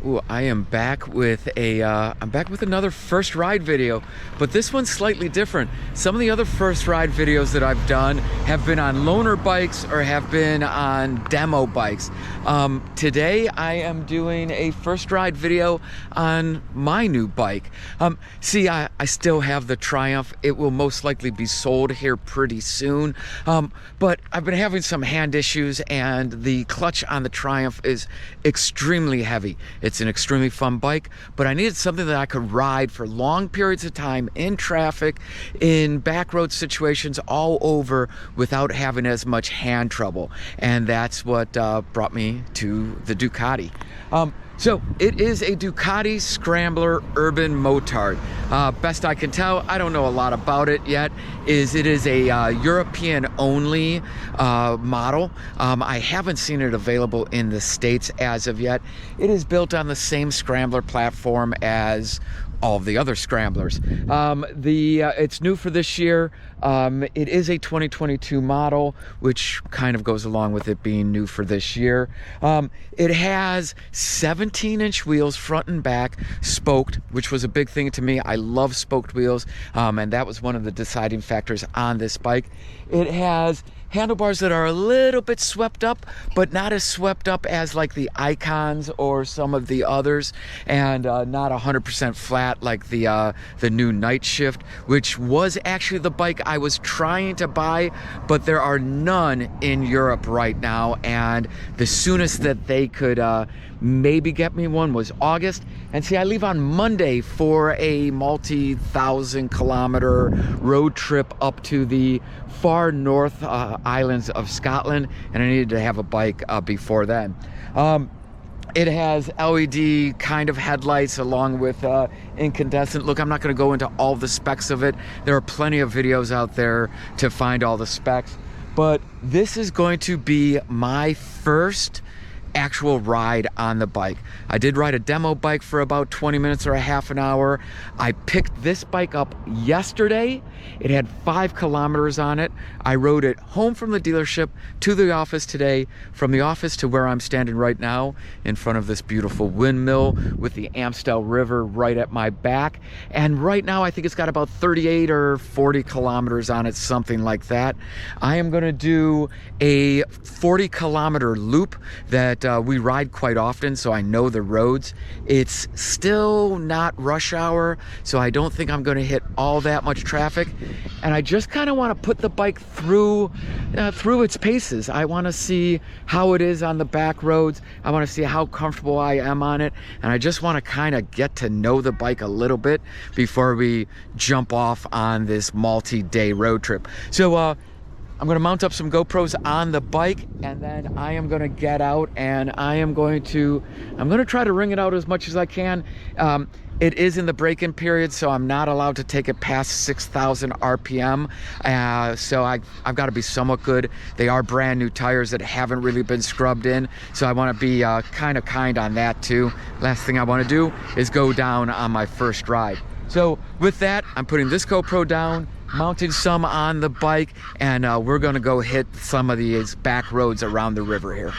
Ooh, I am back with I'm back with another first ride video, but this one's slightly different. Some of the other first ride videos that I've done have been on loaner bikes or have been on demo bikes. Today I am doing a first ride video on my new bike. See, I still have the Triumph. It will most likely be sold here pretty soon, but I've been having some hand issues and the clutch on the Triumph is extremely heavy. It's an extremely fun bike, but I needed something that I could ride for long periods of time in traffic, in back road situations, all over without having as much hand trouble. And that's what brought me to the Ducati. So it is a Ducati Scrambler Urban Motard. Best I can tell, I don't know a lot about it yet, it is a European only model. I haven't seen it available in the States as of yet. It is built on the same Scrambler platform as all of the other Scramblers. It's new for this year. It is a 2022 model, which kind of goes along with it being new for this year. It has 17-inch wheels front and back, spoked, which was a big thing to me. I love spoked wheels, and that was one of the deciding factors on this bike. It has handlebars that are a little bit swept up, but not as swept up as like the Icons or some of the others, and not 100% flat like the new Night Shift, which was actually the bike I was trying to buy, but there are none in Europe right now, and the soonest that they could maybe get me one was August. And see, I leave on Monday for a multi-thousand-kilometer road trip up to the far north islands of Scotland, and I needed to have a bike before then. It has LED kind of headlights along with incandescent. Look, I'm not going to go into all the specs of it. There are plenty of videos out there to find all the specs, but this is going to be my first actual ride on the bike. I did ride a demo bike for about 20 minutes or a half an hour. I picked this bike up yesterday. It had 5 kilometers on it. I rode it home from the dealership to the office today, from the office to where I'm standing right now in front of this beautiful windmill with the Amstel River right at my back. And right now I think it's got about 38 or 40 kilometers on it, something like that. I am going to do a 40-kilometer loop that we ride quite often, so I know the roads. It's still not rush hour, so I don't think I'm going to hit all that much traffic, and I just kind of want to put the bike through its paces. I want to see how it is on the back roads. I want to see how comfortable I am on it, and I just want to kind of get to know the bike a little bit before we jump off on this multi-day road trip. So I'm going to mount up some GoPros on the bike, and then I am going to get out and I'm going to try to ring it out as much as I can. It is in the break-in period, so I'm not allowed to take it past 6,000 RPM. So I've got to be somewhat good. They are brand new tires that haven't really been scrubbed in, so I want to be kind on that too. Last thing I want to do is go down on my first ride. So with that, I'm putting this GoPro down, mounting some on the bike, and we're gonna go hit some of these back roads around the river here.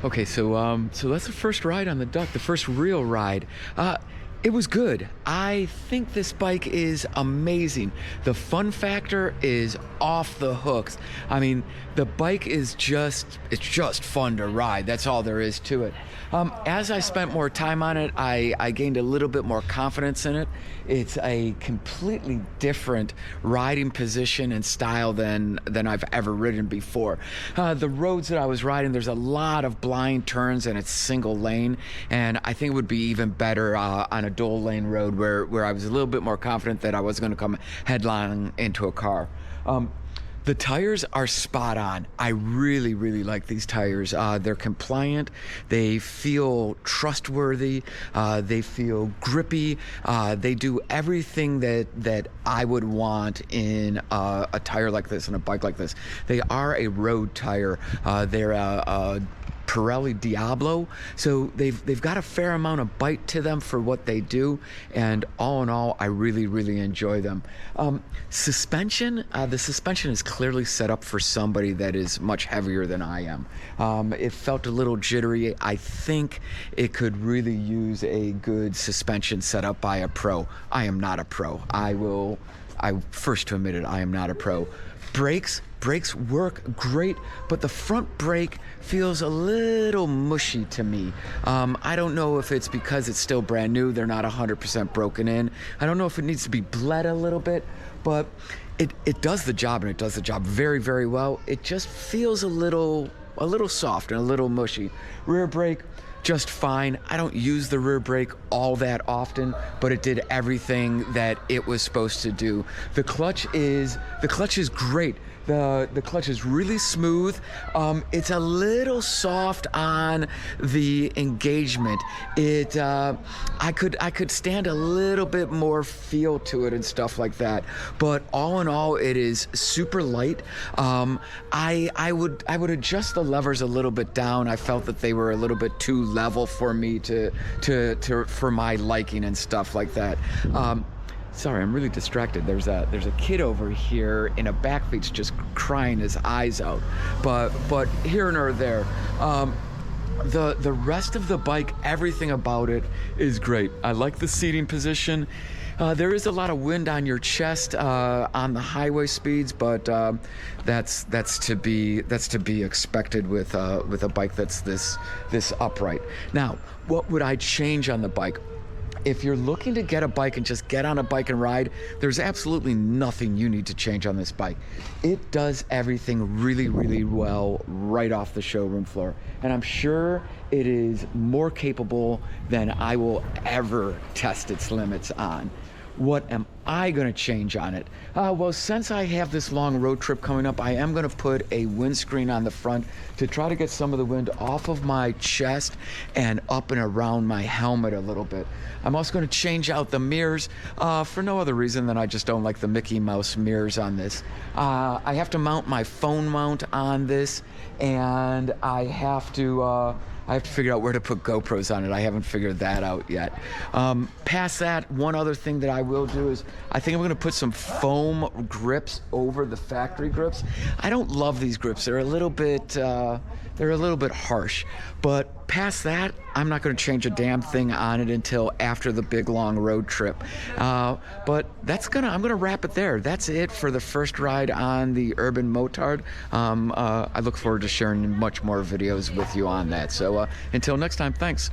Okay, so that's the first ride on the Duck, the first real ride. It was good. I think this bike is amazing. The fun factor is off the hooks. I mean, the bike is it's just fun to ride. That's all there is to it. As I spent more time on it, I gained a little bit more confidence in it. It's a completely different riding position and style than I've ever ridden before. The roads that I was riding, there's a lot of blind turns and it's single lane, and I think it would be even better on a dual lane road where I was a little bit more confident that I wasn't going to come headlong into a car. The tires are spot on. I really, really like these tires. They're compliant. They feel trustworthy. They feel grippy. They do everything that I would want in a tire like this, in a bike like this. They are a road tire. They're a Pirelli Diablo, so they've got a fair amount of bite to them for what they do, and all in all, I really, really enjoy them. Suspension, the suspension is clearly set up for somebody that is much heavier than I am. It felt a little jittery. I think it could really use a good suspension set up by a pro. I am not a pro. I first to admit it, I am not a pro. Brakes work great, but the front brake feels a little mushy to me. I don't know if it's because it's still brand new, they're not 100% broken in. I don't know if it needs to be bled a little bit, but it does the job, and it does the job very, very well. It just feels a little soft and a little mushy. Rear brake, just fine. I don't use the rear brake all that often, but it did everything that it was supposed to do. The clutch is great. The clutch is really smooth. It's a little soft on the engagement. I could stand a little bit more feel to it and stuff like that. But all in all, it is super light. I would adjust the levers a little bit down. I felt that they were a little bit too level for me for my liking and stuff like that. Sorry, I'm really distracted. There's a kid over here in a back seat just crying his eyes out. But here nor there. The rest of the bike, everything about it is great. I like the seating position. There is a lot of wind on your chest on the highway speeds, but that's to be expected with a bike that's this upright. Now, what would I change on the bike? If you're looking to get a bike and just get on a bike and ride, there's absolutely nothing you need to change on this bike. It does everything really, really well right off the showroom floor. And I'm sure it is more capable than I will ever test its limits on. What am I going to change on it? Well, since I have this long road trip coming up, I am going to put a windscreen on the front to try to get some of the wind off of my chest and up and around my helmet a little bit. I'm also going to change out the mirrors for no other reason than I just don't like the Mickey Mouse mirrors on this. I have to mount my phone mount on this, and I have to figure out where to put GoPros on it. I haven't figured that out yet. Past that, one other thing that I will do is I think I'm going to put some foam grips over the factory grips. I don't love these grips. They're a little bit harsh. But past that, I'm not going to change a damn thing on it until after the big long road trip. But I'm going to wrap it there. That's it for the first ride on the Urban Motard. I look forward to sharing much more videos with you on that. So until next time, thanks.